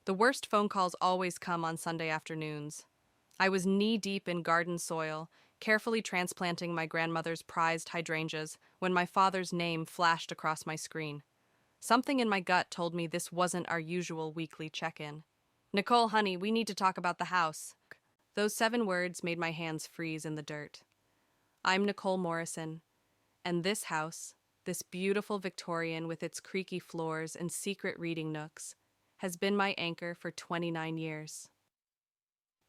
The worst phone calls always come on Sunday afternoons. I was knee-deep in garden soil, carefully transplanting my grandmother's prized hydrangeas when my father's name flashed across my screen. Something in my gut told me this wasn't our usual weekly check-in. "Nicole, honey, we need to talk about the house." Those 7 words made my hands freeze in the dirt. I'm Nicole Morrison, and this house, this beautiful Victorian with its creaky floors and secret reading nooks, has been my anchor for 29 years.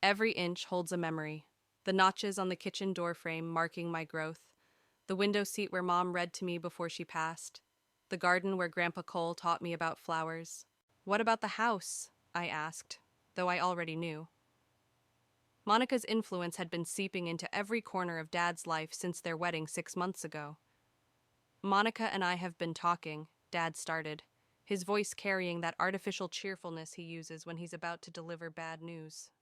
Every inch holds a memory. The notches on the kitchen doorframe marking my growth, the window seat where Mom read to me before she passed, the garden where Grandpa Cole taught me about flowers. "What about the house?" I asked, though I already knew. Monica's influence had been seeping into every corner of Dad's life since their wedding 6 months ago. "Monica and I have been talking," Dad started, his voice carrying that artificial cheerfulness he uses when he's about to deliver bad news.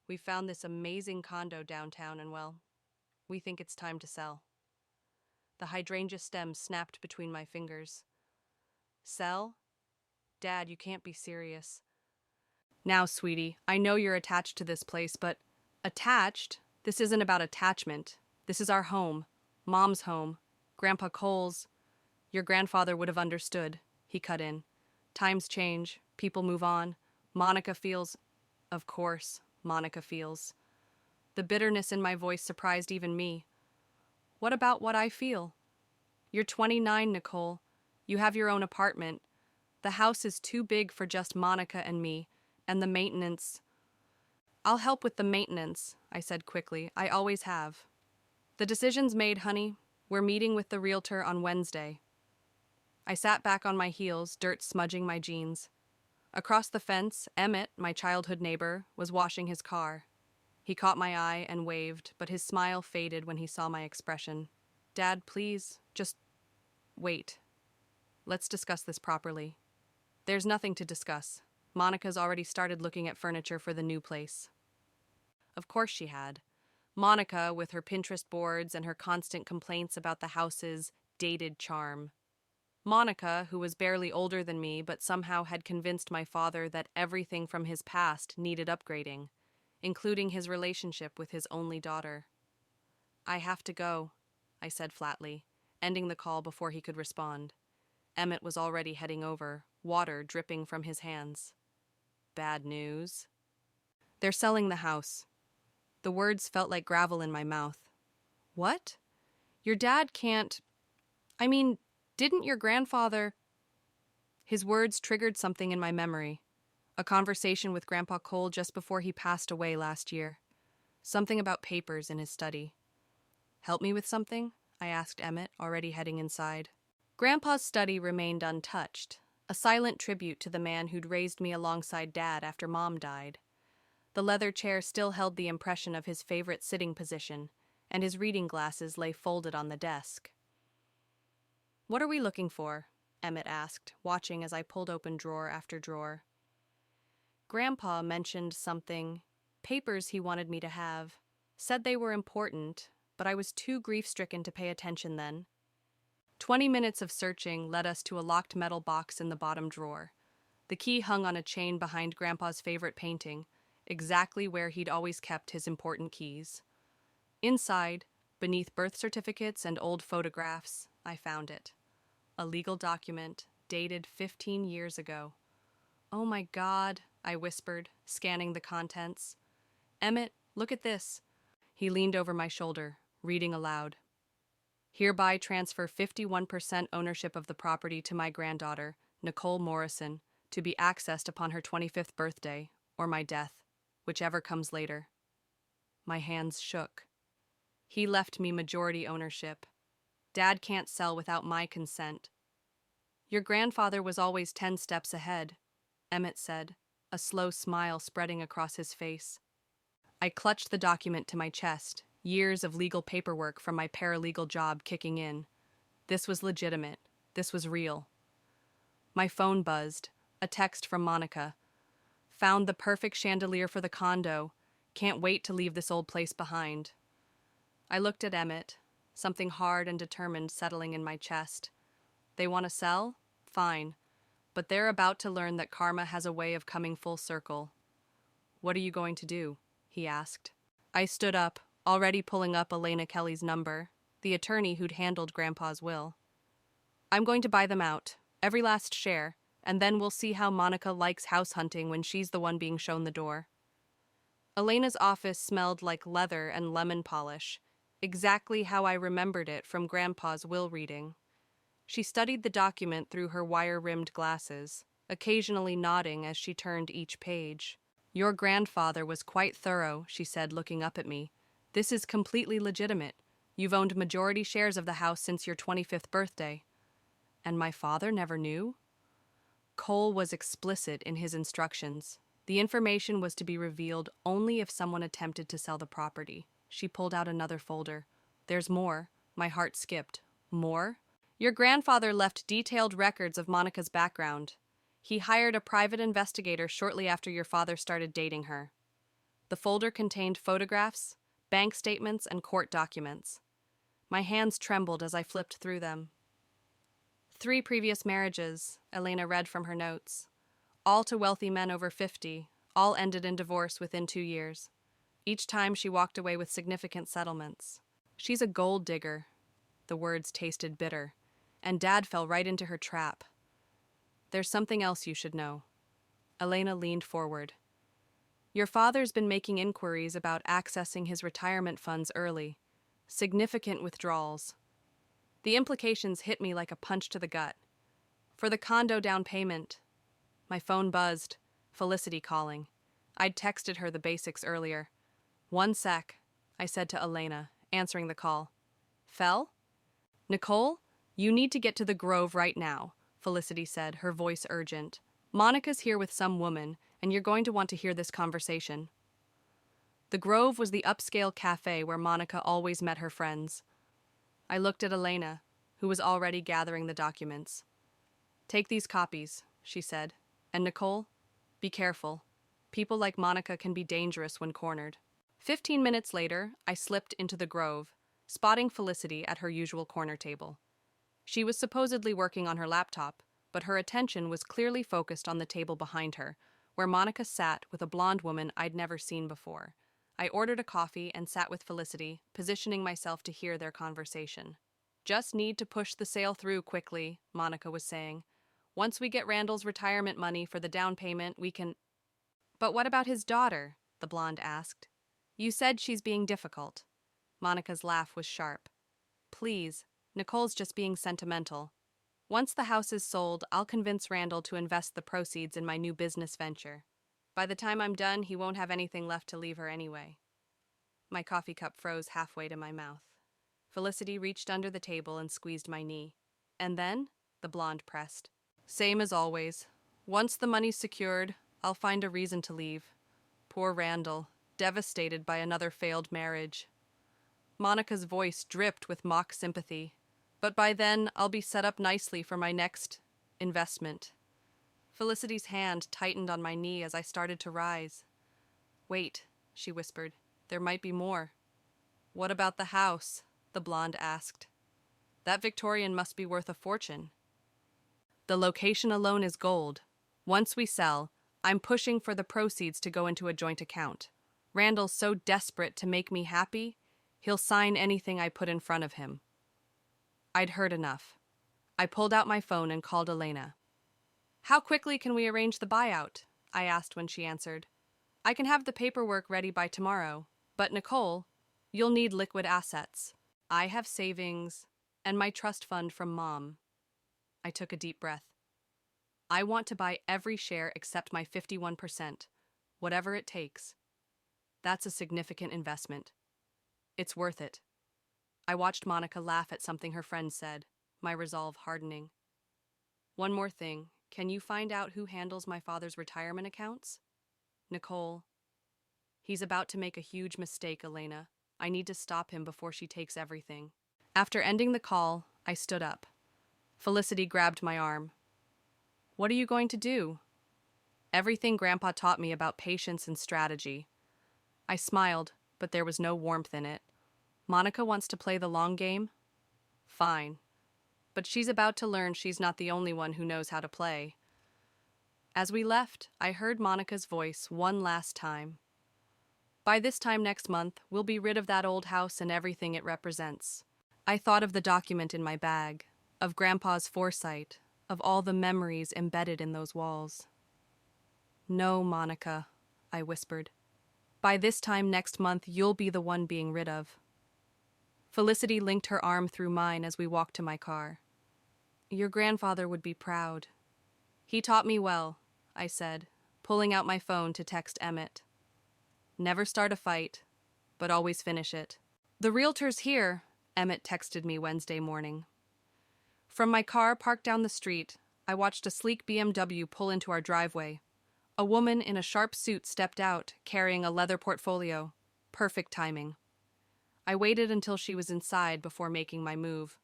"We found this amazing condo downtown and, well, we think it's time to sell." The hydrangea stem snapped between my fingers. "Sell? Dad, you can't be serious." "Now, sweetie, I know you're attached to this place, but attached? This isn't about attachment. This is our home. Mom's home. Grandpa Cole's." "Your grandfather would have understood," he cut in. "Times change. People move on. Monica feels—" Of course, Monica feels. The bitterness in my voice surprised even me. "What about what I feel?" "You're 29, Nicole. You have your own apartment. The house is too big for just Monica and me, and the maintenance—" "I'll help with the maintenance," I said quickly. "I always have." "The decision's made, honey. We're meeting with the realtor on Wednesday." I sat back on my heels, dirt smudging my jeans. Across the fence, Emmett, my childhood neighbor, was washing his car. He caught my eye and waved, but his smile faded when he saw my expression. "Dad, please, just wait. Let's discuss this properly." "There's nothing to discuss. Monica's already started looking at furniture for the new place." Of course she had. Monica, with her Pinterest boards and her constant complaints about the house's dated charm. Monica, who was barely older than me but somehow had convinced my father that everything from his past needed upgrading, including his relationship with his only daughter. "I have to go," I said flatly, ending the call before he could respond. Emmett was already heading over, water dripping from his hands. "Bad news?" "They're selling the house." The words felt like gravel in my mouth. "What? Your dad can't— I mean, didn't your grandfather—" His words triggered something in my memory. A conversation with Grandpa Cole just before he passed away last year. Something about papers in his study. "Help me with something?" I asked Emmett, already heading inside. Grandpa's study remained untouched, a silent tribute to the man who'd raised me alongside Dad after Mom died. The leather chair still held the impression of his favorite sitting position, and his reading glasses lay folded on the desk. "What are we looking for?" Emmett asked, watching as I pulled open drawer after drawer. Grandpa mentioned something, papers he wanted me to have, said they were important, but I was too grief-stricken to pay attention then. 20 minutes of searching led us to a locked metal box in the bottom drawer. The key hung on a chain behind Grandpa's favorite painting, exactly where he'd always kept his important keys. Inside, beneath birth certificates and old photographs, I found it. A legal document, dated 15 years ago. "Oh my God," I whispered, scanning the contents. "Emmett, look at this." He leaned over my shoulder, reading aloud. "Hereby transfer 51% ownership of the property to my granddaughter, Nicole Morrison, to be accessed upon her 25th birthday, or my death, whichever comes later." My hands shook. He left me majority ownership. Dad can't sell without my consent. "Your grandfather was always 10 steps ahead," Emmett said, a slow smile spreading across his face. I clutched the document to my chest, years of legal paperwork from my paralegal job kicking in. This was legitimate. This was real. My phone buzzed, a text from Monica. "Found the perfect chandelier for the condo. Can't wait to leave this old place behind." I looked at Emmett, something hard and determined settling in my chest. "They want to sell? Fine. but they're about to learn that karma has a way of coming full circle. "What are you going to do?" he asked. I stood up, already pulling up Elena Kelly's number, the attorney who'd handled Grandpa's will. "I'm going to buy them out, every last share, and then we'll see how Monica likes house hunting when she's the one being shown the door." Elena's office smelled like leather and lemon polish, exactly how I remembered it from Grandpa's will reading. She studied the document through her wire-rimmed glasses, occasionally nodding as she turned each page. "Your grandfather was quite thorough," she said, looking up at me. "This is completely legitimate. You've owned majority shares of the house since your 25th birthday." "And my father never knew?" Cole was explicit in his instructions. The information was to be revealed only if someone attempted to sell the property. She pulled out another folder. "There's more." My heart skipped. "More?" "Your grandfather left detailed records of Monica's background. He hired a private investigator shortly after your father started dating her." The folder contained photographs, bank statements, and court documents. My hands trembled as I flipped through them. 3 previous marriages, Elena read from her notes. All to wealthy men over 50, all ended in divorce within 2 years. Each time she walked away with significant settlements. "She's a gold digger." The words tasted bitter, and Dad fell right into her trap. "There's something else you should know." Elena leaned forward. "Your father's been making inquiries about accessing his retirement funds early. Significant withdrawals. The implications hit me like a punch to the gut. For the condo down payment." My phone buzzed. Felicity calling. I'd texted her the basics earlier. "1 sec," I said to Elena, answering the call. "Fel?" "Nicole, you need to get to the Grove right now," Felicity said, her voice urgent. "Monica's here with some woman, and you're going to want to hear this conversation." The Grove was the upscale cafe where Monica always met her friends. I looked at Elena, who was already gathering the documents. "Take these copies," she said. "And Nicole, be careful. People like Monica can be dangerous when cornered." 15 minutes later, I slipped into the Grove, spotting Felicity at her usual corner table. She was supposedly working on her laptop, but her attention was clearly focused on the table behind her, where Monica sat with a blonde woman I'd never seen before. I ordered a coffee and sat with Felicity, positioning myself to hear their conversation. "Just need to push the sale through quickly," Monica was saying. "Once we get Randall's retirement money for the down payment, we can—" "But what about his daughter?" the blonde asked. "You said she's being difficult." Monica's laugh was sharp. "Please, Nicole's just being sentimental. Once the house is sold, I'll convince Randall to invest the proceeds in my new business venture. By the time I'm done, he won't have anything left to leave her anyway." My coffee cup froze halfway to my mouth. Felicity reached under the table and squeezed my knee. "And then?" the blonde pressed. "Same as always. Once the money's secured, I'll find a reason to leave. Poor Randall, devastated by another failed marriage." Monica's voice dripped with mock sympathy. "But by then, I'll be set up nicely for my next investment." Felicity's hand tightened on my knee as I started to rise. "Wait," she whispered. "There might be more." "What about the house?" the blonde asked. "That Victorian must be worth a fortune." "The location alone is gold. Once we sell, I'm pushing for the proceeds to go into a joint account. Randall's so desperate to make me happy, he'll sign anything I put in front of him." I'd heard enough. I pulled out my phone and called Elena. "How quickly can we arrange the buyout?" I asked when she answered. "I can have the paperwork ready by tomorrow, but Nicole, you'll need liquid assets. I have savings and my trust fund from Mom." I took a deep breath. "I want to buy every share except my 51%, whatever it takes. That's a significant investment. It's worth it." I watched Monica laugh at something her friend said, my resolve hardening. "One more thing. Can you find out who handles my father's retirement accounts?" "Nicole." "He's about to make a huge mistake, Elena. I need to stop him before she takes everything." After ending the call, I stood up. Felicity grabbed my arm. "What are you going to do?" "Everything Grandpa taught me about patience and strategy." I smiled, but there was no warmth in it. "Monica wants to play the long game? Fine. But she's about to learn she's not the only one who knows how to play." As we left, I heard Monica's voice one last time. By this time next month, we'll be rid of that old house and everything it represents. I thought of the document in my bag, of Grandpa's foresight, of all the memories embedded in those walls. No, Monica, I whispered. By this time next month, you'll be the one being rid of. Felicity linked her arm through mine as we walked to my car. Your grandfather would be proud. He taught me well, I said, pulling out my phone to text Emmett. Never start a fight, but always finish it. The realtor's here, Emmett texted me Wednesday morning. From my car parked down the street, I watched a sleek BMW pull into our driveway. A woman in a sharp suit stepped out, carrying a leather portfolio. Perfect timing. I waited until she was inside before making my move.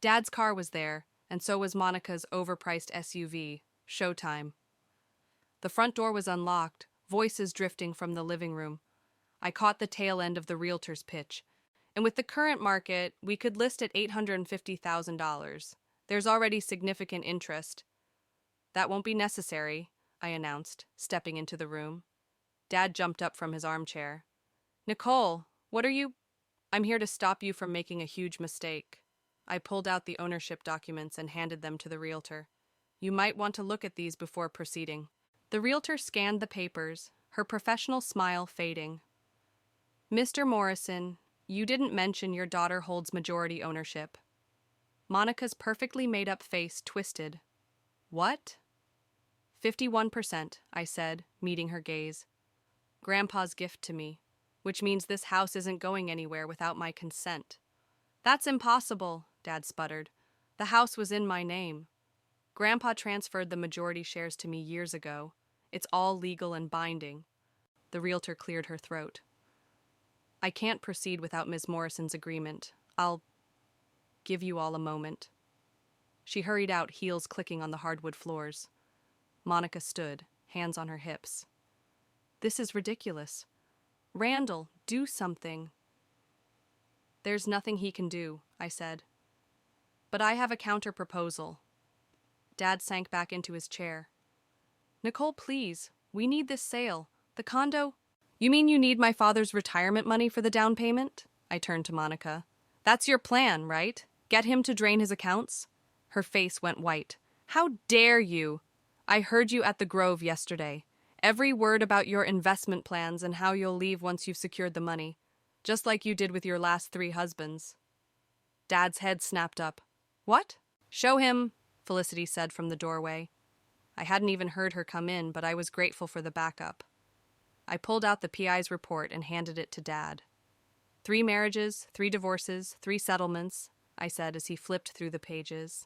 Dad's car was there, and so was Monica's overpriced SUV, Showtime. The front door was unlocked, voices drifting from the living room. I caught the tail end of the realtor's pitch. And with the current market, we could list at $850,000. There's already significant interest. That won't be necessary, I announced, stepping into the room. Dad jumped up from his armchair. Nicole, what are you... I'm here to stop you from making a huge mistake. I pulled out the ownership documents and handed them to the realtor. You might want to look at these before proceeding. The realtor scanned the papers, her professional smile fading. Mr. Morrison, you didn't mention your daughter holds majority ownership. Monica's perfectly made-up face twisted. What? 51%, I said, meeting her gaze. Grandpa's gift to me, which means this house isn't going anywhere without my consent. That's impossible, Dad sputtered. The house was in my name. Grandpa transferred the majority shares to me years ago. It's all legal and binding. The realtor cleared her throat. I can't proceed without Ms. Morrison's agreement. I'll give you all a moment. She hurried out, heels clicking on the hardwood floors. Monica stood, hands on her hips. This is ridiculous. Randall, do something. There's nothing he can do, I said. But I have a counter-proposal. Dad sank back into his chair. Nicole, please, we need this sale. The condo... You mean you need my father's retirement money for the down payment? I turned to Monica. That's your plan, right? Get him to drain his accounts? Her face went white. How dare you? I heard you at the Grove yesterday. Every word about your investment plans and how you'll leave once you've secured the money. Just like you did with your last 3 husbands. Dad's head snapped up. What? Show him, Felicity said from the doorway. I hadn't even heard her come in, but I was grateful for the backup. I pulled out the PI's report and handed it to Dad. 3 marriages, 3 divorces, 3 settlements, I said as he flipped through the pages.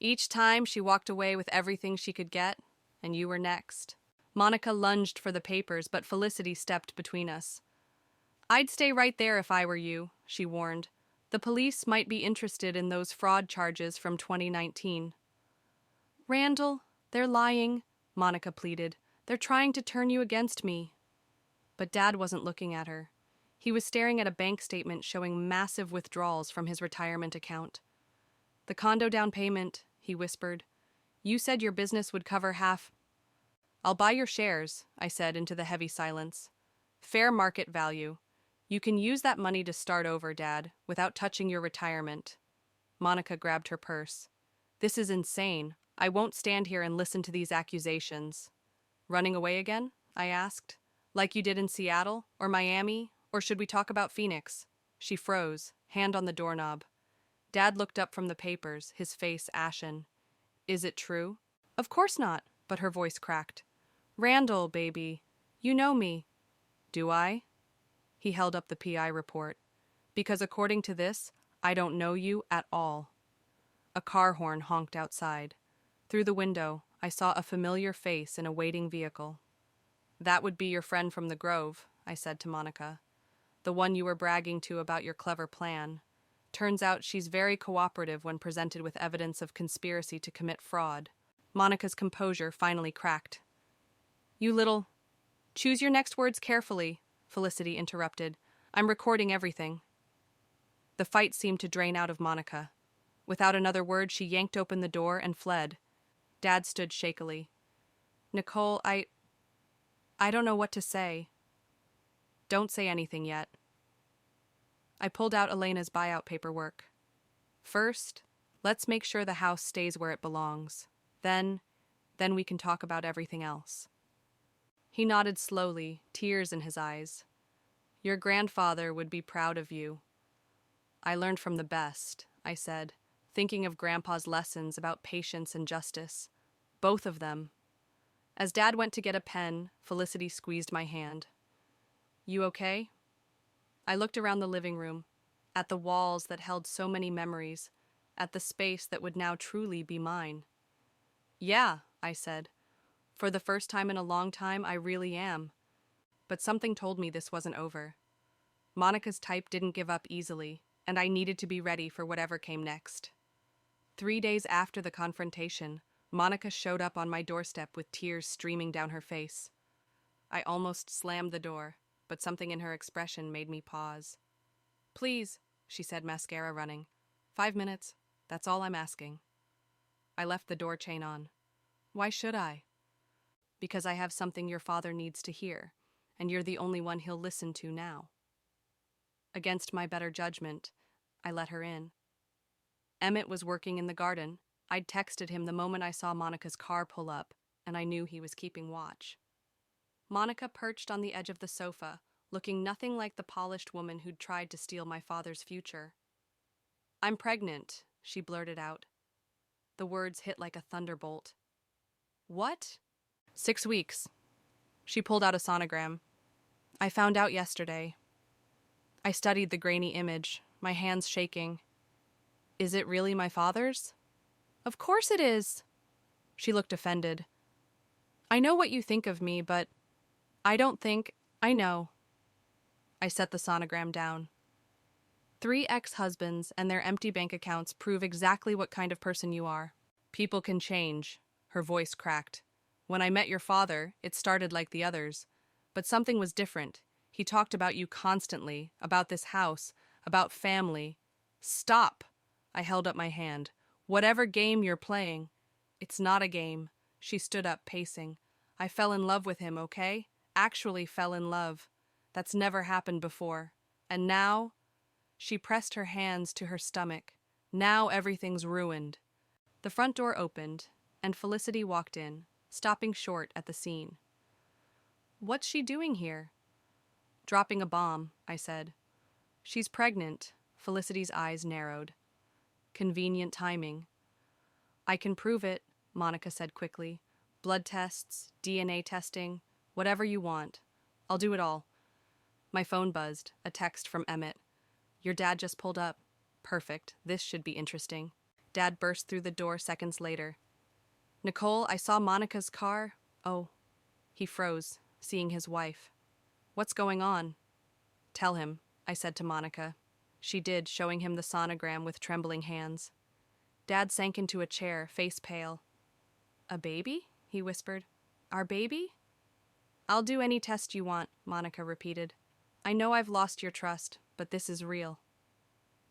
Each time she walked away with everything she could get, and you were next. Monica lunged for the papers, but Felicity stepped between us. I'd stay right there if I were you, she warned. The police might be interested in those fraud charges from 2019. Randall, they're lying, Monica pleaded. They're trying to turn you against me. But Dad wasn't looking at her. He was staring at a bank statement showing massive withdrawals from his retirement account. The condo down payment, he whispered. You said your business would cover half. I'll buy your shares, I said into the heavy silence. Fair market value. You can use that money to start over, Dad, without touching your retirement. Monica grabbed her purse. This is insane. I won't stand here and listen to these accusations. Running away again? I asked. Like you did in Seattle or Miami, or should we talk about Phoenix? She froze, hand on the doorknob. Dad looked up from the papers, his face ashen. Is it true? Of course not, but her voice cracked. Randall, baby, you know me. Do I? He held up the PI report. Because according to this, I don't know you at all. A car horn honked outside. Through the window, I saw a familiar face in a waiting vehicle. That would be your friend from the Grove, I said to Monica. The one you were bragging to about your clever plan. Turns out she's very cooperative when presented with evidence of conspiracy to commit fraud. Monica's composure finally cracked. You little... Choose your next words carefully, Felicity interrupted. I'm recording everything. The fight seemed to drain out of Monica. Without another word, she yanked open the door and fled. Dad stood shakily. Nicole, I don't know what to say. Don't say anything yet. I pulled out Elena's buyout paperwork. First, let's make sure the house stays where it belongs. Then we can talk about everything else. He nodded slowly, tears in his eyes. Your grandfather would be proud of you. I learned from the best, I said, thinking of Grandpa's lessons about patience and justice. Both of them. As Dad went to get a pen, Felicity squeezed my hand. You okay? I looked around the living room, at the walls that held so many memories, at the space that would now truly be mine. Yeah, I said. For the first time in a long time, I really am. But something told me this wasn't over. Monica's type didn't give up easily, and I needed to be ready for whatever came next. 3 days after the confrontation, Monica showed up on my doorstep with tears streaming down her face. I almost slammed the door, but something in her expression made me pause. Please, she said, mascara running. 5 minutes, that's all I'm asking. I left the door chain on. Why should I? Because I have something your father needs to hear, and you're the only one he'll listen to now. Against my better judgment, I let her in. Emmett was working in the garden. I'd texted him the moment I saw Monica's car pull up, and I knew he was keeping watch. Monica perched on the edge of the sofa, looking nothing like the polished woman who'd tried to steal my father's future. I'm pregnant, she blurted out. The words hit like a thunderbolt. What? 6 weeks. She pulled out a sonogram. I found out yesterday. I studied the grainy image, my hands shaking. Is it really my father's? Of course it is. She looked offended. I know what you think of me, but I don't think I know. I set the sonogram down. 3 ex-husbands and their empty bank accounts prove exactly what kind of person you are. People can change. Her voice cracked. When I met your father, it started like the others. But something was different. He talked about you constantly, about this house, about family. Stop! I held up my hand. Whatever game you're playing. It's not a game. She stood up, pacing. I fell in love with him, okay? Actually fell in love. That's never happened before. And now? She pressed her hands to her stomach. Now everything's ruined. The front door opened, and Felicity walked in, stopping short at the scene. What's she doing here? Dropping a bomb, I said. She's pregnant. Felicity's eyes narrowed. Convenient timing. I can prove it, Monica said quickly. Blood tests, DNA testing, whatever you want. I'll do it all. My phone buzzed, a text from Emmett. Your dad just pulled up. Perfect. This should be interesting. Dad burst through the door seconds later. Nicole, I saw Monica's car. Oh. He froze, seeing his wife. What's going on? Tell him, I said to Monica. She did, showing him the sonogram with trembling hands. Dad sank into a chair, face pale. A baby? He whispered. Our baby? I'll do any test you want, Monica repeated. I know I've lost your trust, but this is real.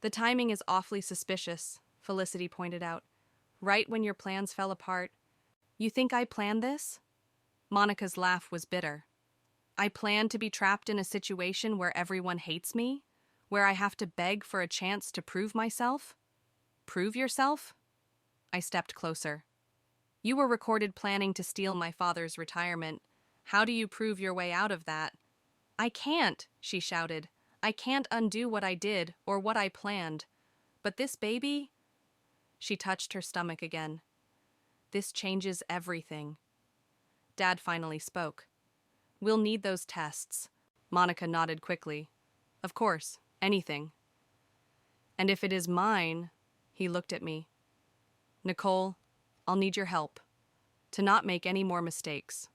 The timing is awfully suspicious, Felicity pointed out. Right when your plans fell apart. You think I planned this? Monica's laugh was bitter. I planned to be trapped in a situation where everyone hates me? Where I have to beg for a chance to prove myself? Prove yourself? I stepped closer. You were recorded planning to steal my father's retirement. How do you prove your way out of that? I can't, she shouted. I can't undo what I did or what I planned. But this baby? She touched her stomach again. This changes everything. Dad finally spoke. We'll need those tests. Monica nodded quickly. Of course, anything. And if it is mine, he looked at me. Nicole, I'll need your help. To not make any more mistakes.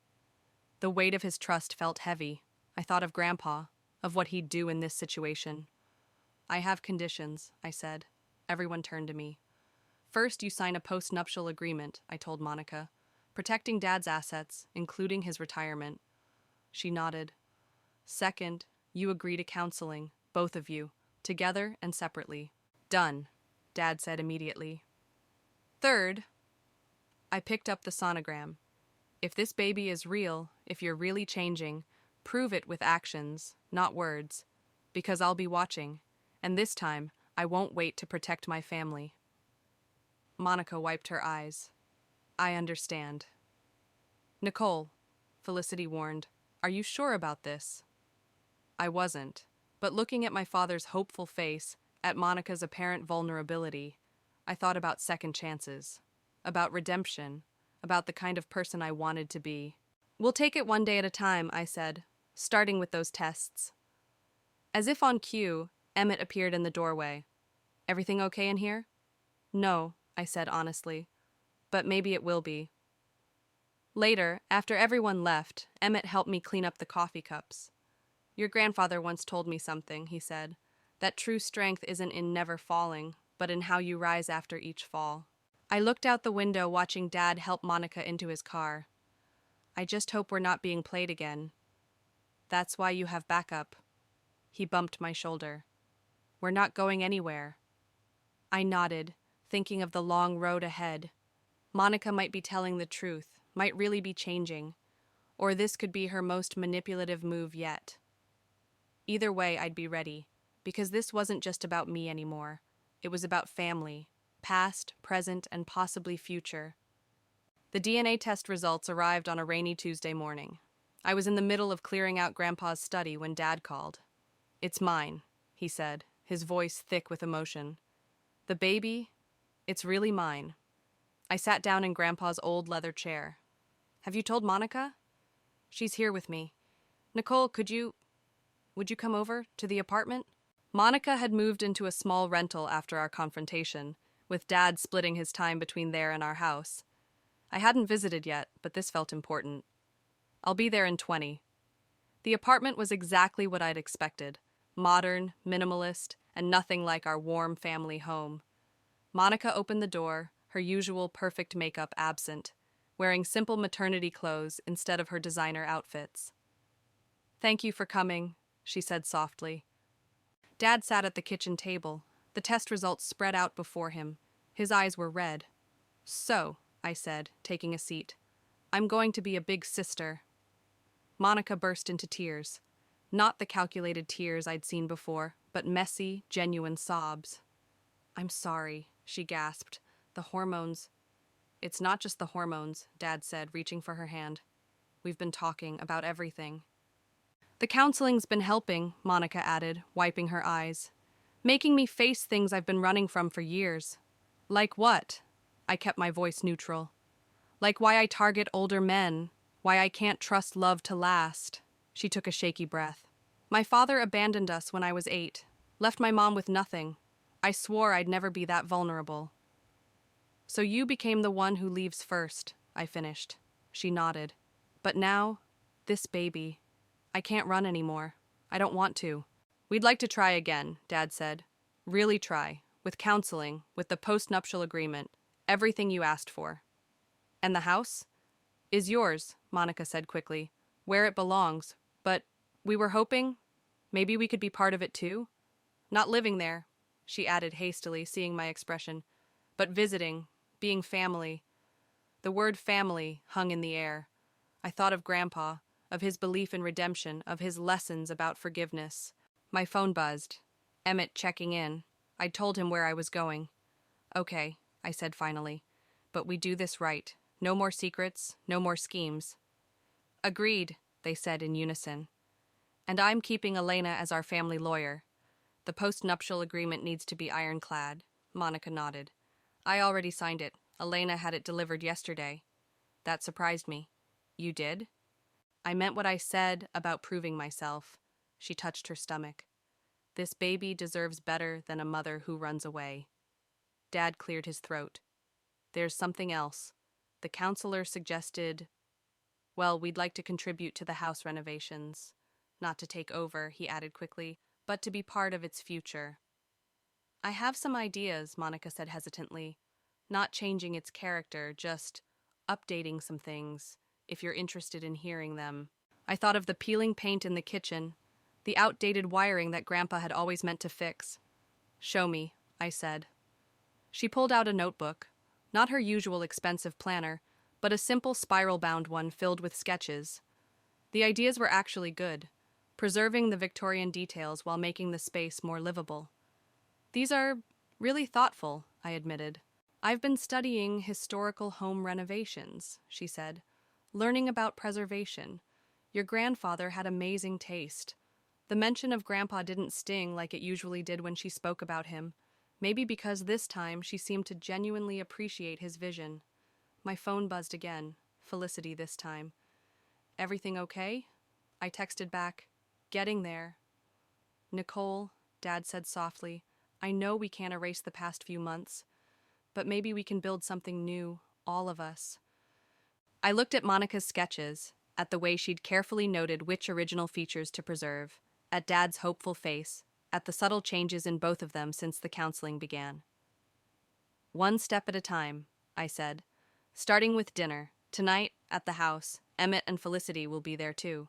The weight of his trust felt heavy. I thought of Grandpa, of what he'd do in this situation. I have conditions, I said. Everyone turned to me. First, you sign a post-nuptial agreement, I told Monica, protecting Dad's assets, including his retirement. She nodded. Second, you agree to counseling, both of you, together and separately. Done, Dad said immediately. Third, I picked up the sonogram. If this baby is real, if you're really changing, prove it with actions, not words, because I'll be watching, and this time, I won't wait to protect my family. Monica wiped her eyes. I understand. Nicole, Felicity warned, are you sure about this? I wasn't, but looking at my father's hopeful face, at Monica's apparent vulnerability, I thought about second chances, about redemption, about the kind of person I wanted to be. We'll take it one day at a time, I said, starting with those tests. As if on cue, Emmett appeared in the doorway. Everything okay in here? No, I said honestly, but maybe it will be. Later, after everyone left, Emmett helped me clean up the coffee cups. Your grandfather once told me something, he said, that true strength isn't in never falling, but in how you rise after each fall. I looked out the window watching Dad help Monica into his car. I just hope we're not being played again. That's why you have backup. He bumped my shoulder. We're not going anywhere. I nodded, thinking of the long road ahead. Monica might be telling the truth, might really be changing, or this could be her most manipulative move yet. Either way, I'd be ready, because this wasn't just about me anymore. It was about family, past, present, and possibly future. The DNA test results arrived on a rainy Tuesday morning. I was in the middle of clearing out Grandpa's study when Dad called. It's mine, he said, his voice thick with emotion. The baby, it's really mine. I sat down in Grandpa's old leather chair. Have you told Monica? She's here with me. Nicole, would you come over to the apartment? Monica had moved into a small rental after our confrontation, with Dad splitting his time between there and our house. I hadn't visited yet, but this felt important. I'll be there in 20. The apartment was exactly what I'd expected. Modern, minimalist, and nothing like our warm family home. Monica opened the door, her usual perfect makeup absent, wearing simple maternity clothes instead of her designer outfits. Thank you for coming, she said softly. Dad sat at the kitchen table, the test results spread out before him. His eyes were red. So, I said, taking a seat, I'm going to be a big sister. Monica burst into tears. Not the calculated tears I'd seen before, but messy, genuine sobs. I'm sorry, she gasped. The hormones. It's not just the hormones, Dad said, reaching for her hand. We've been talking about everything. The counseling's been helping, Monica added, wiping her eyes. Making me face things I've been running from for years. Like what? I kept my voice neutral. Like why I target older men, why I can't trust love to last. She took a shaky breath. My father abandoned us when I was 8, left my mom with nothing. I swore I'd never be that vulnerable. So you became the one who leaves first, I finished. She nodded. But now, this baby. I can't run anymore. I don't want to. We'd like to try again, Dad said. Really try. With counseling, with the post-nuptial agreement. Everything you asked for. And the house? Is yours, Monica said quickly. Where it belongs. But we were hoping maybe we could be part of it too? Not living there, she added hastily, seeing my expression, but visiting, being family. The word family hung in the air. I thought of Grandpa, of his belief in redemption, of his lessons about forgiveness. My phone buzzed. Emmett checking in. I'd told him where I was going. Okay, I said finally, but we do this right. No more secrets, no more schemes. Agreed, they said in unison. And I'm keeping Elena as our family lawyer. The post-nuptial agreement needs to be ironclad. Monica nodded. I already signed it. Elena had it delivered yesterday. That surprised me. You did? I meant what I said about proving myself. She touched her stomach. This baby deserves better than a mother who runs away. Dad cleared his throat. There's something else. The counselor suggested, well, we'd like to contribute to the house renovations. Not to take over, he added quickly, but to be part of its future. I have some ideas, Monica said hesitantly. Not changing its character, just updating some things, if you're interested in hearing them. I thought of the peeling paint in the kitchen, the outdated wiring that Grandpa had always meant to fix. Show me, I said. She pulled out a notebook, not her usual expensive planner, but a simple spiral-bound one filled with sketches. The ideas were actually good, preserving the Victorian details while making the space more livable. These are really thoughtful, I admitted. I've been studying historical home renovations, she said, learning about preservation. Your grandfather had amazing taste. The mention of Grandpa didn't sting like it usually did when she spoke about him, maybe because this time she seemed to genuinely appreciate his vision. My phone buzzed again, Felicity this time. Everything okay? I texted back, getting there. Nicole, Dad said softly, I know we can't erase the past few months, but maybe we can build something new, all of us. I looked at Monica's sketches, at the way she'd carefully noted which original features to preserve, at Dad's hopeful face, at the subtle changes in both of them since the counseling began. One step at a time, I said, starting with dinner. Tonight, at the house, Emmett and Felicity will be there too.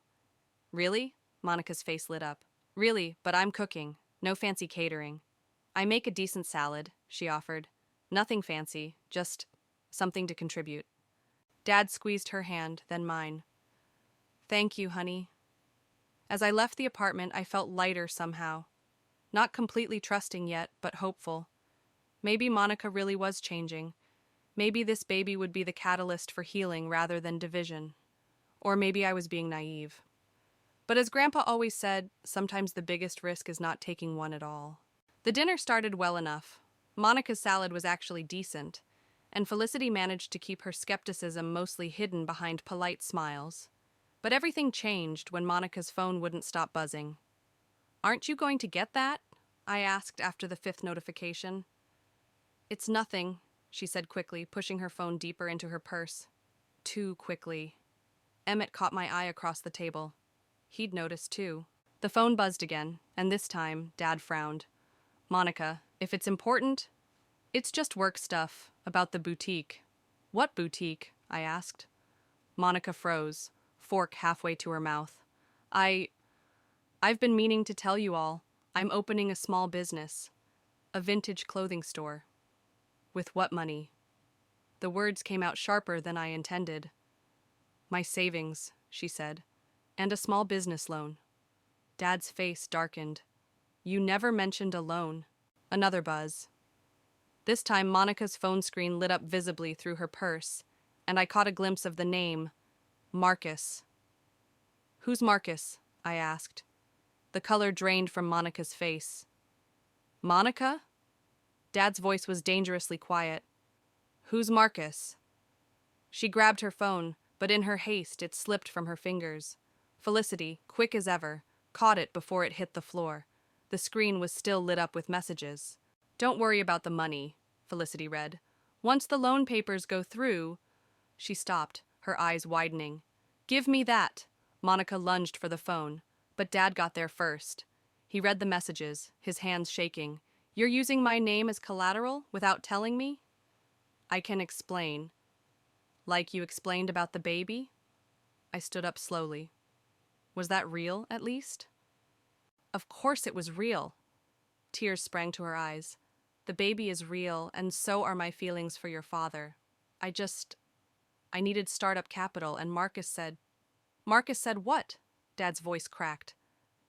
Really? Monica's face lit up. Really, but I'm cooking. No fancy catering. I make a decent salad, she offered. Nothing fancy, just something to contribute. Dad squeezed her hand, then mine. Thank you, honey. As I left the apartment, I felt lighter somehow. Not completely trusting yet, but hopeful. Maybe Monica really was changing. Maybe this baby would be the catalyst for healing rather than division. Or maybe I was being naive. But as Grandpa always said, sometimes the biggest risk is not taking one at all. The dinner started well enough. Monica's salad was actually decent, and Felicity managed to keep her skepticism mostly hidden behind polite smiles. But everything changed when Monica's phone wouldn't stop buzzing. Aren't you going to get that? I asked after the 5th notification. It's nothing, she said quickly, pushing her phone deeper into her purse. Too quickly. Emmett caught my eye across the table. He'd noticed too. The phone buzzed again, and this time, Dad frowned. Monica, if it's important, it's just work stuff, about the boutique. What boutique? I asked. Monica froze, fork halfway to her mouth. I've been meaning to tell you all. I'm opening a small business. A vintage clothing store. With what money? The words came out sharper than I intended. My savings, she said, and a small business loan. Dad's face darkened. You never mentioned a loan. Another buzz. This time Monica's phone screen lit up visibly through her purse, and I caught a glimpse of the name, Marcus. Who's Marcus? I asked. The color drained from Monica's face. Monica? Dad's voice was dangerously quiet. Who's Marcus? She grabbed her phone, but in her haste it slipped from her fingers. Felicity, quick as ever, caught it before it hit the floor. The screen was still lit up with messages. Don't worry about the money, Felicity read. Once the loan papers go through... She stopped, her eyes widening. Give me that. Monica lunged for the phone, but Dad got there first. He read the messages, his hands shaking. You're using my name as collateral without telling me? I can explain. Like you explained about the baby? I stood up slowly. Was that real, at least? Of course it was real. Tears sprang to her eyes. The baby is real, and so are my feelings for your father. I needed startup capital, and Marcus said... Marcus said what? Dad's voice cracked.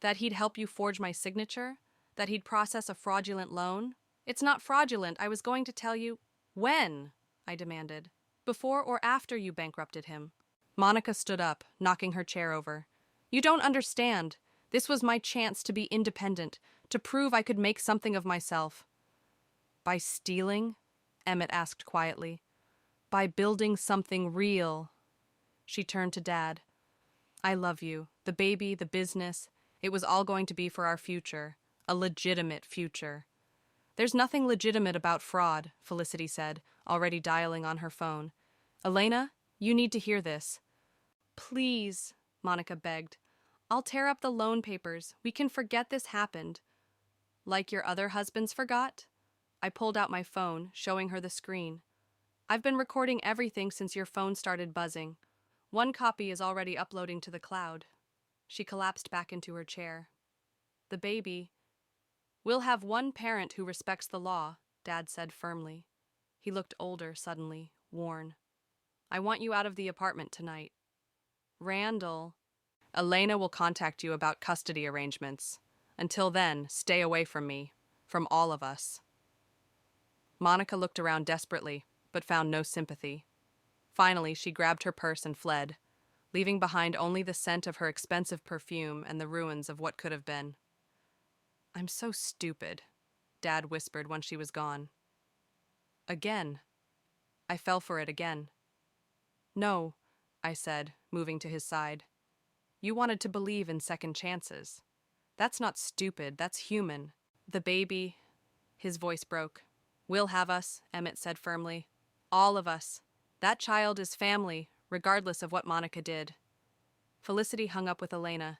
That he'd help you forge my signature? That he'd process a fraudulent loan? It's not fraudulent, I was going to tell you... When? I demanded. Before or after you bankrupted him? Monica stood up, knocking her chair over. You don't understand. This was my chance to be independent, to prove I could make something of myself. By stealing? Emmett asked quietly. By building something real. She turned to Dad. I love you. The baby, the business. It was all going to be for our future. A legitimate future. There's nothing legitimate about fraud, Felicity said, already dialing on her phone. Elena, you need to hear this. Please, Monica begged. I'll tear up the loan papers. We can forget this happened. Like your other husbands forgot? I pulled out my phone, showing her the screen. I've been recording everything since your phone started buzzing. One copy is already uploading to the cloud. She collapsed back into her chair. The baby... We'll have one parent who respects the law, Dad said firmly. He looked older suddenly, worn. I want you out of the apartment tonight. Randall. Elena will contact you about custody arrangements. Until then, stay away from me. From all of us. Monica looked around desperately, but found no sympathy. Finally, she grabbed her purse and fled, leaving behind only the scent of her expensive perfume and the ruins of what could have been. I'm so stupid, Dad whispered when she was gone. Again. I fell for it again. No, I said, moving to his side. You wanted to believe in second chances. That's not stupid, that's human. The baby, his voice broke. Will have us, Emmett said firmly. All of us. That child is family, regardless of what Monica did. Felicity hung up with Elena.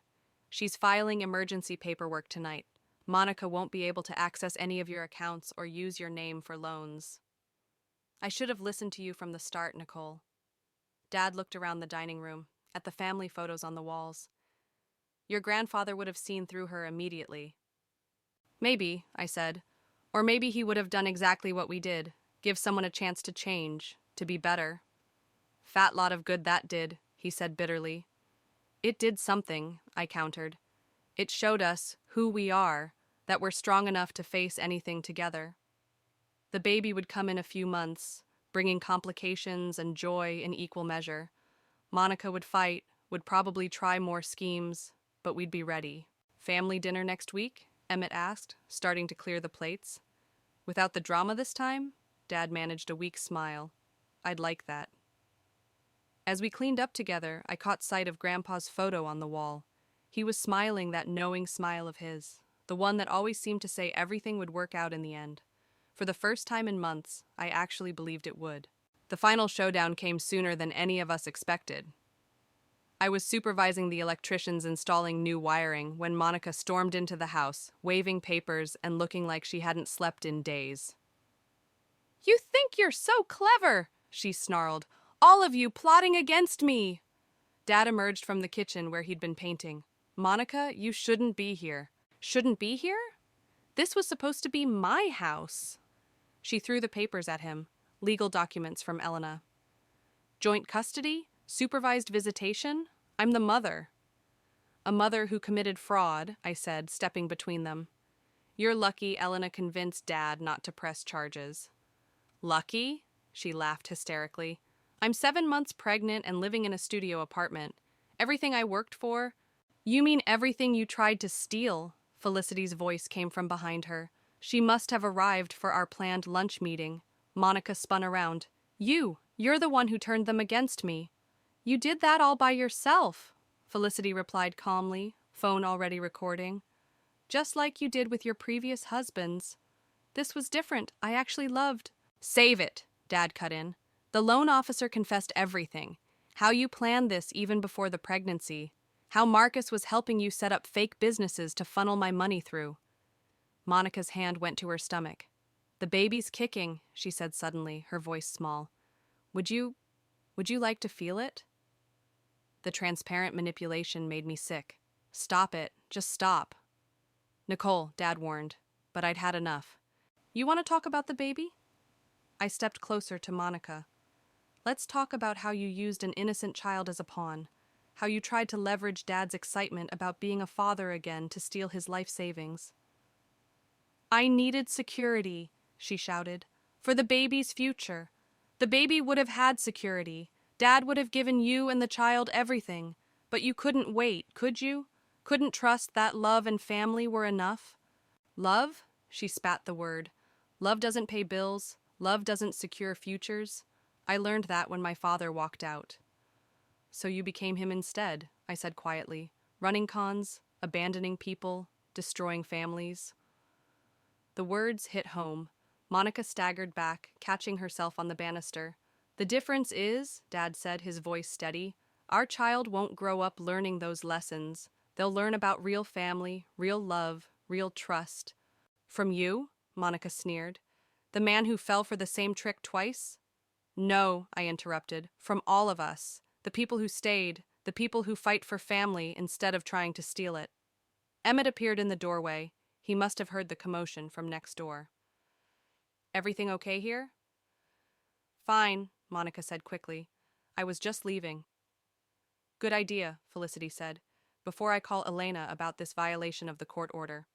She's filing emergency paperwork tonight. Monica won't be able to access any of your accounts or use your name for loans. I should have listened to you from the start, Nicole. Dad looked around the dining room, at the family photos on the walls. Your grandfather would have seen through her immediately. Maybe, I said. Or maybe he would have done exactly what we did, give someone a chance to change, to be better. Fat lot of good that did, he said bitterly. It did something, I countered. It showed us who we are, that we're strong enough to face anything together. The baby would come in a few months, bringing complications and joy in equal measure. Monica would fight, would probably try more schemes, but we'd be ready. Family dinner next week? Emmett asked, starting to clear the plates. Without the drama this time? Dad managed a weak smile. I'd like that. As we cleaned up together, I caught sight of Grandpa's photo on the wall. He was smiling that knowing smile of his, the one that always seemed to say everything would work out in the end. For the first time in months, I actually believed it would. The final showdown came sooner than any of us expected. I was supervising the electricians installing new wiring when Monica stormed into the house, waving papers and looking like she hadn't slept in days. You think you're so clever, she snarled. All of you plotting against me. Dad emerged from the kitchen where he'd been painting. Monica, you shouldn't be here. Shouldn't be here? This was supposed to be my house. She threw the papers at him, legal documents from Elena. Joint custody? Supervised visitation? I'm the mother. A mother who committed fraud, I said, stepping between them. You're lucky Elena convinced Dad not to press charges. Lucky? She laughed hysterically. I'm 7 months pregnant and living in a studio apartment. Everything I worked for? You mean everything you tried to steal? Felicity's voice came from behind her. She must have arrived for our planned lunch meeting. Monica spun around. You're the one who turned them against me. You did that all by yourself, Felicity replied calmly, phone already recording. Just like you did with your previous husbands. This was different. I actually loved. Save it, Dad cut in. The loan officer confessed everything. How you planned this even before the pregnancy. How Marcus was helping you set up fake businesses to funnel my money through. Monica's hand went to her stomach. The baby's kicking, she said suddenly, her voice small. Would you like to feel it? The transparent manipulation made me sick. Stop it. Just stop. Nicole, Dad warned, but I'd had enough. You want to talk about the baby? I stepped closer to Monica. Let's talk about how you used an innocent child as a pawn. How you tried to leverage Dad's excitement about being a father again to steal his life savings. I needed security, she shouted, for the baby's future. The baby would have had security. Dad would have given you and the child everything, but you couldn't wait, could you? Couldn't trust that love and family were enough? Love? She spat the word. Love doesn't pay bills. Love doesn't secure futures. I learned that when my father walked out. So you became him instead, I said quietly. Running cons, abandoning people, destroying families. The words hit home. Monica staggered back, catching herself on the banister. The difference is, Dad said, his voice steady, our child won't grow up learning those lessons. They'll learn about real family, real love, real trust. From you? Monica sneered. The man who fell for the same trick twice? No, I interrupted. From all of us. The people who stayed, the people who fight for family instead of trying to steal it. Emmett appeared in the doorway. He must have heard the commotion from next door. Everything okay here? Fine, Monica said quickly. I was just leaving. Good idea, Felicity said, before I call Elena about this violation of the court order.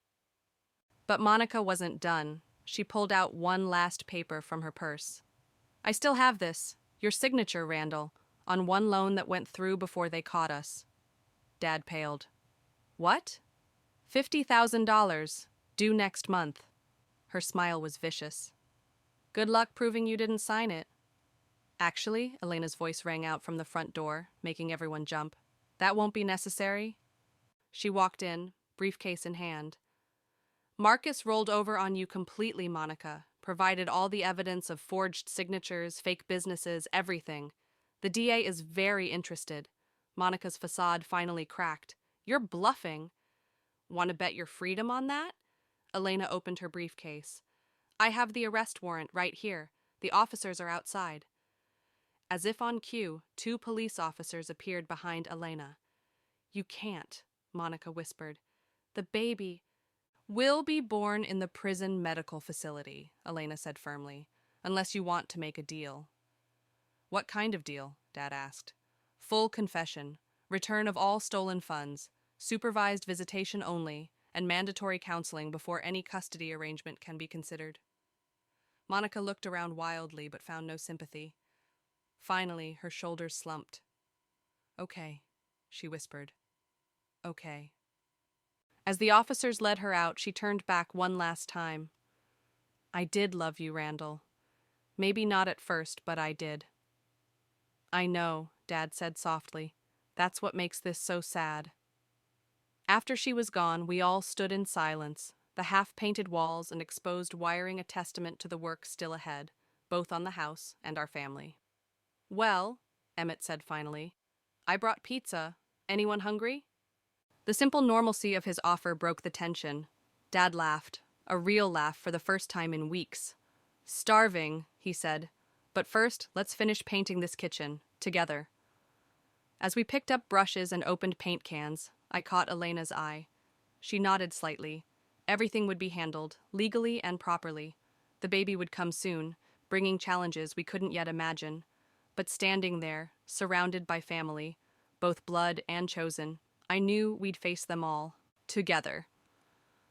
But Monica wasn't done. She pulled out one last paper from her purse. I still have this, your signature, Randall, on one loan that went through before they caught us. Dad paled. What? $50,000, due next month. Her smile was vicious. Good luck proving you didn't sign it. Actually, Elena's voice rang out from the front door, making everyone jump. That won't be necessary. She walked in, briefcase in hand. Marcus rolled over on you completely, Monica, provided all the evidence of forged signatures, fake businesses, everything. The DA is very interested. Monica's facade finally cracked. You're bluffing. Want to bet your freedom on that? Elena opened her briefcase. I have the arrest warrant right here. The officers are outside. As if on cue, 2 police officers appeared behind Elena. You can't, Monica whispered. The baby will be born in the prison medical facility, Elena said firmly, unless you want to make a deal. What kind of deal? Dad asked. Full confession, return of all stolen funds, supervised visitation only, and mandatory counseling before any custody arrangement can be considered. Monica looked around wildly but found no sympathy. Finally, her shoulders slumped. Okay, she whispered. Okay. As the officers led her out, she turned back one last time. I did love you, Randall. Maybe not at first, but I did. I know, Dad said softly. That's what makes this so sad. After she was gone, we all stood in silence, the half-painted walls and exposed wiring a testament to the work still ahead, both on the house and our family. Well, Emmett said finally, I brought pizza. Anyone hungry? The simple normalcy of his offer broke the tension. Dad laughed, a real laugh for the first time in weeks. Starving, he said. But first, let's finish painting this kitchen, together. As we picked up brushes and opened paint cans, I caught Elena's eye. She nodded slightly. Everything would be handled, legally and properly. The baby would come soon, bringing challenges we couldn't yet imagine. But standing there, surrounded by family, both blood and chosen, I knew we'd face them all, together.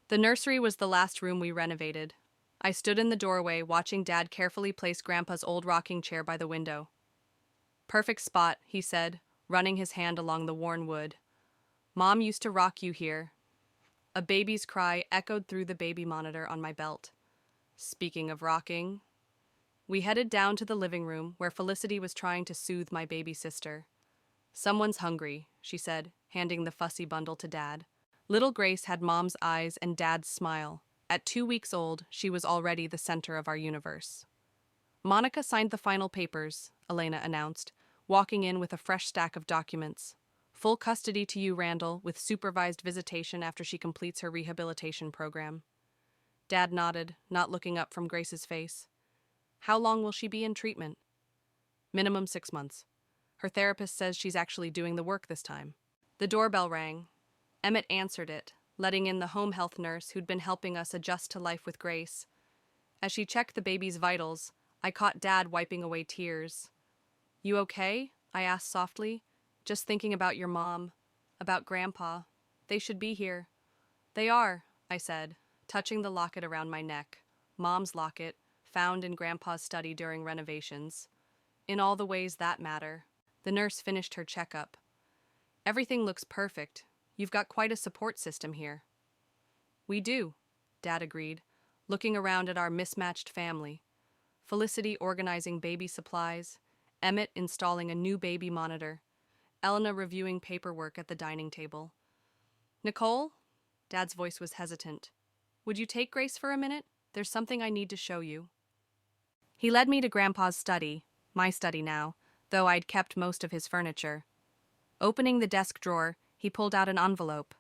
The nursery was the last room we renovated. I stood in the doorway, watching Dad carefully place Grandpa's old rocking chair by the window. Perfect spot, he said, running his hand along the worn wood. Mom used to rock you here. A baby's cry echoed through the baby monitor on my belt. Speaking of rocking, we headed down to the living room where Felicity was trying to soothe my baby sister. Someone's hungry, she said, handing the fussy bundle to Dad. Little Grace had Mom's eyes and Dad's smile. At 2 weeks old, she was already the center of our universe. Monica signed the final papers, Elena announced, walking in with a fresh stack of documents. Full custody to you, Randall, with supervised visitation after she completes her rehabilitation program. Dad nodded, not looking up from Grace's face. How long will she be in treatment? Minimum 6 months. Her therapist says she's actually doing the work this time. The doorbell rang. Emmett answered it, letting in the home health nurse who'd been helping us adjust to life with Grace. As she checked the baby's vitals, I caught Dad wiping away tears. You okay? I asked softly. Just thinking about your mom, about Grandpa. They should be here. They are, I said, touching the locket around my neck. Mom's locket, found in Grandpa's study during renovations. In all the ways that matter. The nurse finished her checkup. Everything looks perfect. You've got quite a support system here. We do, Dad agreed, looking around at our mismatched family. Felicity organizing baby supplies, Emmett installing a new baby monitor, Elena reviewing paperwork at the dining table. Nicole? Dad's voice was hesitant. Would you take Grace for a minute? There's something I need to show you. He led me to Grandpa's study, my study now, though I'd kept most of his furniture. Opening the desk drawer, he pulled out an envelope.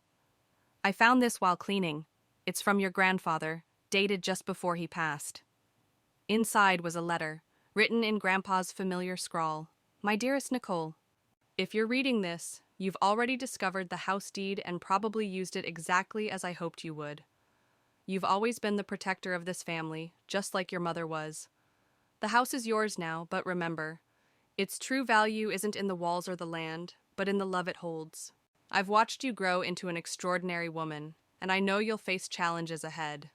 I found this while cleaning. It's from your grandfather, dated just before he passed. Inside was a letter, written in Grandpa's familiar scrawl. My dearest Nicole, if you're reading this, you've already discovered the house deed and probably used it exactly as I hoped you would. You've always been the protector of this family, just like your mother was. The house is yours now, but remember, Its true value isn't in the walls or the land, but in the love it holds. I've watched you grow into an extraordinary woman, and I know you'll face challenges ahead.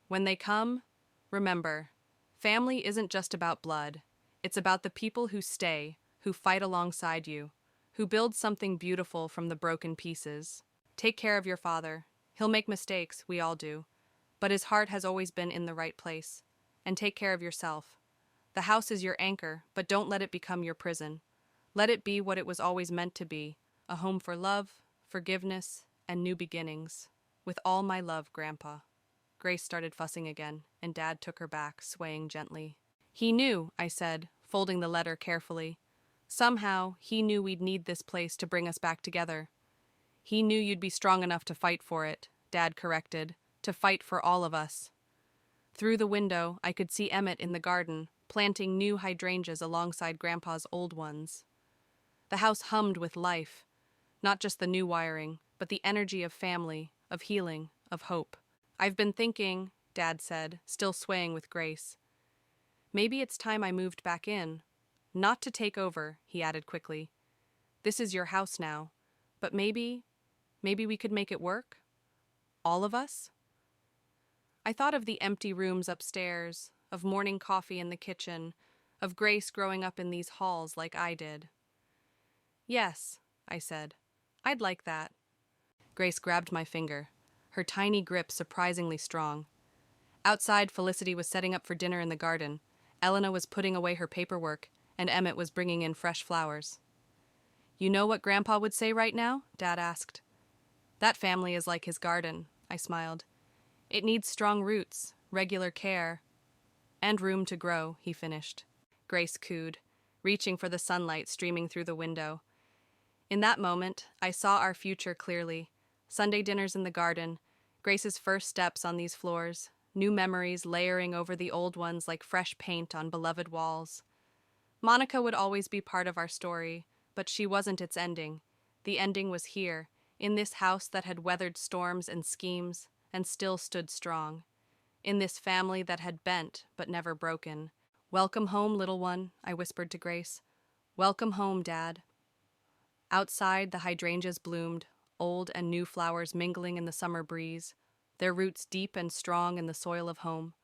When they come, remember, family isn't just about blood. It's about the people who stay, who fight alongside you, who build something beautiful from the broken pieces. Take care of your father. He'll make mistakes, we all do, but his heart has always been in the right place. And take care of yourself. The house is your anchor, but don't let it become your prison. Let it be what it was always meant to be, a home for love, forgiveness, and new beginnings. With all my love, Grandpa. Grace started fussing again, and Dad took her back, swaying gently. He knew, I said, folding the letter carefully. Somehow, he knew we'd need this place to bring us back together. He knew you'd be strong enough to fight for it, Dad corrected, to fight for all of us. Through the window, I could see Emmett in the garden, planting new hydrangeas alongside Grandpa's old ones. The house hummed with life, not just the new wiring, but the energy of family, of healing, of hope. I've been thinking, Dad said, still swaying with Grace. Maybe it's time I moved back in. Not to take over, he added quickly. This is your house now, but maybe we could make it work? All of us? I thought of the empty rooms upstairs, of morning coffee in the kitchen, of Grace growing up in these halls like I did. Yes, I said. I'd like that. Grace grabbed my finger, her tiny grip surprisingly strong. Outside, Felicity was setting up for dinner in the garden. Elena was putting away her paperwork, and Emmett was bringing in fresh flowers. You know what Grandpa would say right now? Dad asked. That family is like his garden, I smiled. It needs strong roots, regular care, and room to grow, he finished. Grace cooed, reaching for the sunlight streaming through the window. In that moment, I saw our future clearly. Sunday dinners in the garden, Grace's first steps on these floors, new memories layering over the old ones like fresh paint on beloved walls. Monica would always be part of our story, but she wasn't its ending. The ending was here, in this house that had weathered storms and schemes, and still stood strong. In this family that had bent, but never broken. Welcome home, little one, I whispered to Grace. Welcome home, Dad. Outside, the hydrangeas bloomed, old and new flowers mingling in the summer breeze, their roots deep and strong in the soil of home.